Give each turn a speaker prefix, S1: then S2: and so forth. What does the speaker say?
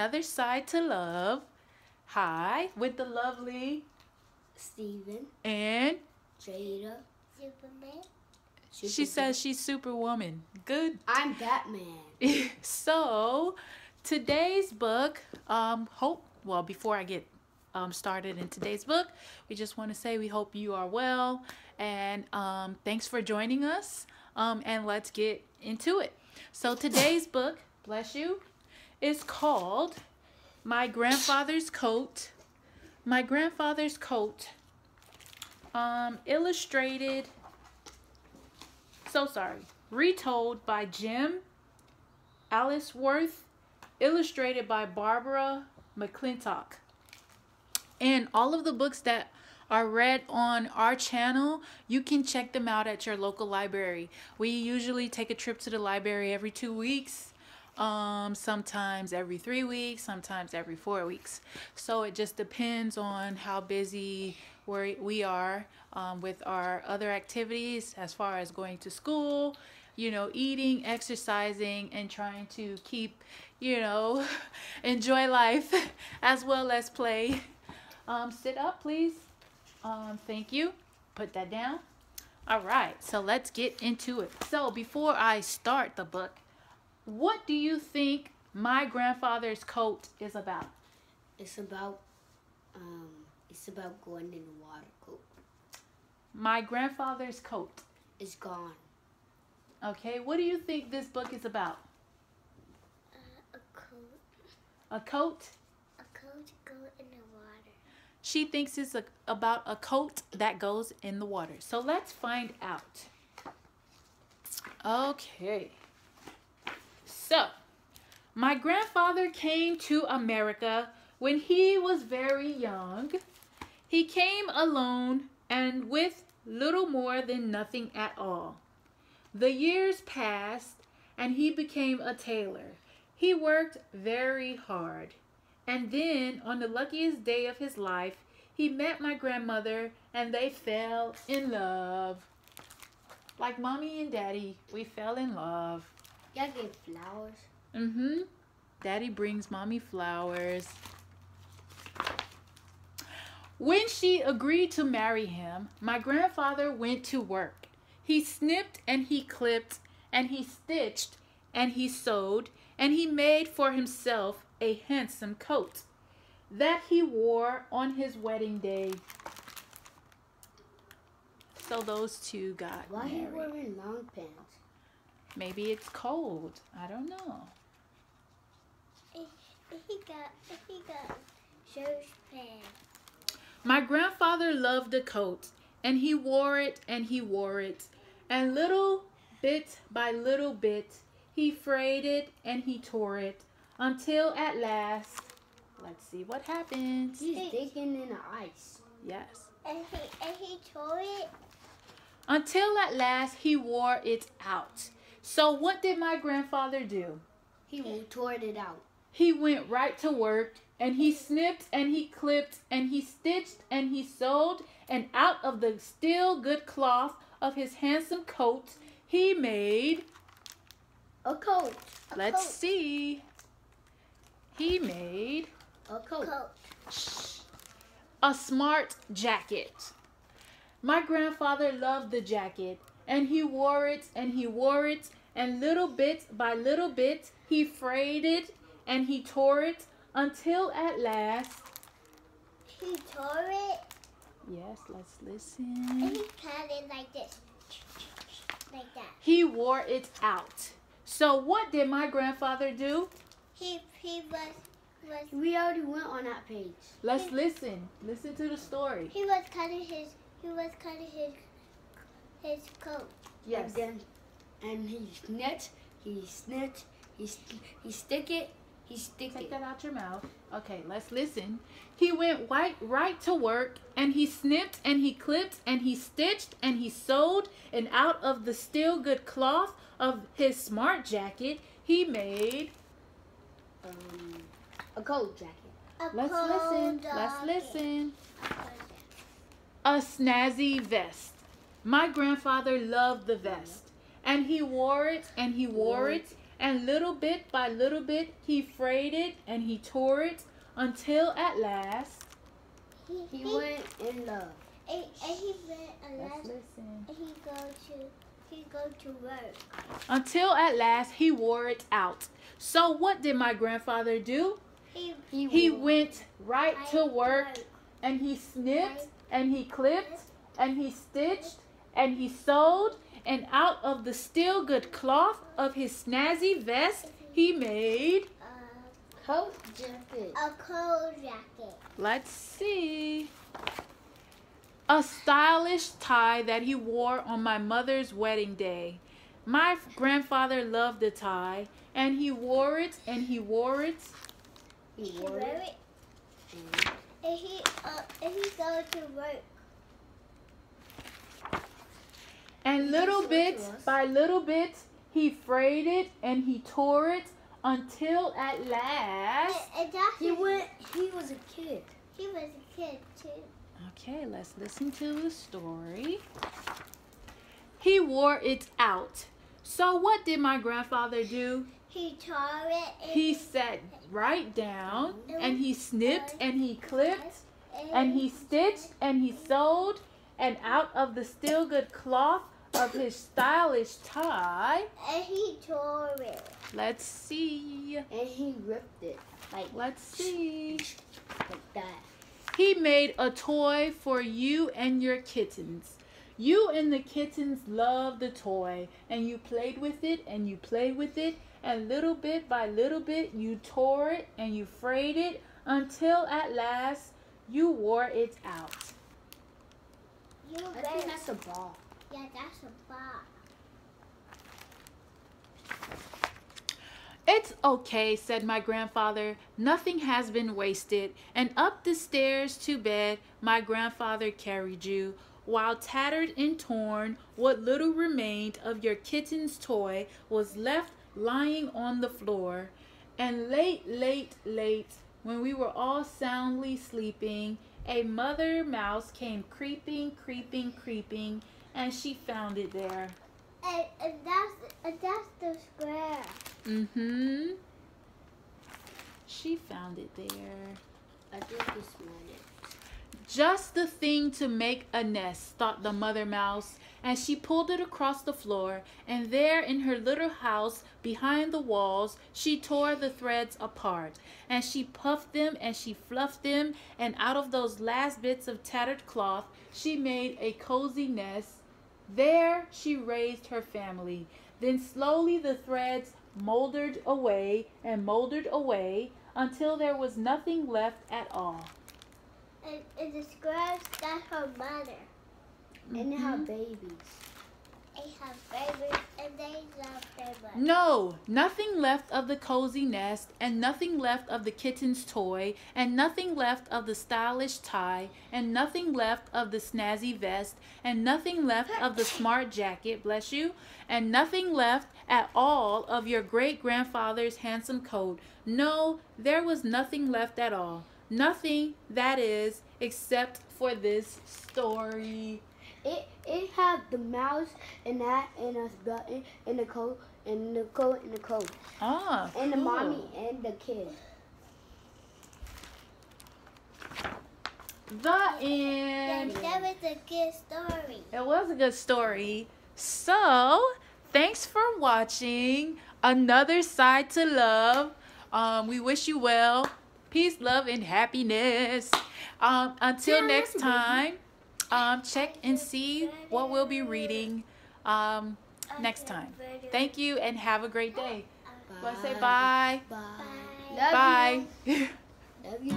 S1: Another Side to Love. Hi, with the lovely
S2: Steven
S1: and
S2: Jada.
S3: Superman.
S1: she says she's Superwoman. Good.
S2: I'm Batman.
S1: So, today's book, before I get started in today's book, we just want to say we hope you are well, and thanks for joining us, and let's get into it. So today's book, bless you, is called My Grandfather's Coat. My Grandfather's Coat, retold by Jim Aylesworth, illustrated by Barbara McClintock. And all of the books that are read on our channel, you can check them out at your local library. We usually take a trip to the library every 2 weeks, sometimes every 3 weeks, sometimes every 4 weeks. So it just depends on how busy we are with our other activities, as far as going to school, eating, exercising, and trying to keep, enjoy life as well as play. Sit up, please. Thank you. Put that down. All right, so let's get into it. So before I start the book, what do you think My Grandfather's Coat is about?
S2: It's about going in the water. Coat.
S1: My Grandfather's Coat.
S2: It's gone.
S1: Okay, what do you think this book is about?
S3: A coat.
S1: A coat?
S3: A coat go in the water.
S1: She thinks it's about a coat that goes in the water. So let's find out. Okay. So, my grandfather came to America when he was very young. He came alone and with little more than nothing at all. The years passed and he became a tailor. He worked very hard. And then, on the luckiest day of his life, he met my grandmother and they fell in love. Like mommy and daddy, we fell in love.
S2: Y'all get flowers?
S1: Mm-hmm. Daddy brings mommy flowers. When she agreed to marry him, my grandfather went to work. He snipped and he clipped and he stitched and he sewed and he made for himself a handsome coat that he wore on his wedding day. So those two got
S2: Why
S1: married.
S2: are you wearing long pants?
S1: Maybe it's cold. I don't know.
S3: He got short pants.
S1: My grandfather loved the coat, and he wore it, and he wore it. And little bit by little bit, he frayed it, and he tore it, until at last, let's see what happens.
S2: He's digging in the ice.
S1: Yes.
S3: And he tore it.
S1: Until at last, he wore it out. So what did my grandfather do?
S2: He tore it out.
S1: He went right to work, and he snipped, and he clipped, and he stitched, and he sewed, and out of the still good cloth of his handsome coat, he made
S2: a coat.
S1: Let's see. He made
S2: a coat.
S1: A smart jacket. My grandfather loved the jacket, and he wore it, and he wore it, and little bit by little bit, he frayed it, and he tore it, until at last...
S3: He tore it?
S1: Yes, let's listen.
S3: And he cut it like this. Like that.
S1: He wore it out. So what did my grandfather do?
S3: He was...
S2: We already went on that page.
S1: Let's listen. Listen to the story.
S3: He was cutting his coat.
S1: Yes.
S2: And he snipped, he stick it.
S1: Take that out your mouth. Okay, let's listen. He went right to work, and he snipped, and he clipped, and he stitched, and he sewed, and out of the still good cloth of his smart jacket, he made
S2: a coat jacket.
S1: Let's listen. A snazzy vest. My grandfather loved the vest, and he wore it, and he wore it, And little bit by little bit, he frayed it and he tore it until at last
S2: He went in love.
S3: And he went and
S1: let's listen.
S3: he go to work.
S1: Until at last he wore it out. So what did my grandfather do? He went right to work, and he snipped and he clipped and he stitched and he sewed, and out of the still good cloth of his snazzy vest he made
S2: Coat jacket.
S3: A coat jacket.
S1: let's see, a stylish tie that he wore on my mother's wedding day. My grandfather loved the tie, and he wore it and he wore it.
S2: He wore it.
S3: And he go to work.
S1: And little bit by little bit, he frayed it and he tore it until at last.
S2: He was a kid.
S3: He was a kid too.
S1: Okay, let's listen to the story. He wore it out. So what did my grandfather do?
S3: He tore it.
S1: He sat right down and he snipped and he clipped and he stitched and he sewed, and out of the still good cloth of his stylish tie.
S3: And he tore it.
S1: Let's see.
S2: And he ripped it.
S1: Let's see.
S2: Like that.
S1: He made a toy for you and your kittens. You and the kittens loved the toy, and you played with it and you played with it, and little bit by little bit you tore it and you frayed it until at last you wore it out.
S2: I think that's a ball.
S3: Yeah, that's a ball.
S1: It's okay, said my grandfather. Nothing has been wasted. And up the stairs to bed my grandfather carried you, while tattered and torn, what little remained of your kitten's toy was left lying on the floor. And late, when we were all soundly sleeping, a mother mouse came creeping, and she found it there.
S3: And that's the square.
S1: She found it there.
S2: I think he smelled it.
S1: Just the thing to make a nest, thought the mother mouse, and she pulled it across the floor, and there in her little house behind the walls she tore the threads apart, and she puffed them and she fluffed them, and out of those last bits of tattered cloth she made a cozy nest. There she raised her family. Then slowly the threads moldered away until there was nothing left at all.
S3: And the squares, that's her mother.
S2: And her babies.
S3: They have babies and they love their mother.
S1: No, nothing left of the cozy nest, and nothing left of the kitten's toy, and nothing left of the stylish tie, and nothing left of the snazzy vest, and nothing left of the smart jacket, bless you, and nothing left at all of your great-grandfather's handsome coat. No, there was nothing left at all. Nothing, that is, except for this story.
S2: It had the mouse and that and a button and the coat and the coat and the coat.
S1: Ah,
S2: and the
S1: cool.
S2: mommy and the kid.
S1: The end.
S3: That was a good story.
S1: It was a good story. So, thanks for watching Another Side to Love. We wish you well. Peace, love, and happiness. Until next time, check and see what we'll be reading next time. Thank you and have a great day. Want to say bye?
S2: Bye.
S1: Bye.
S2: Love you.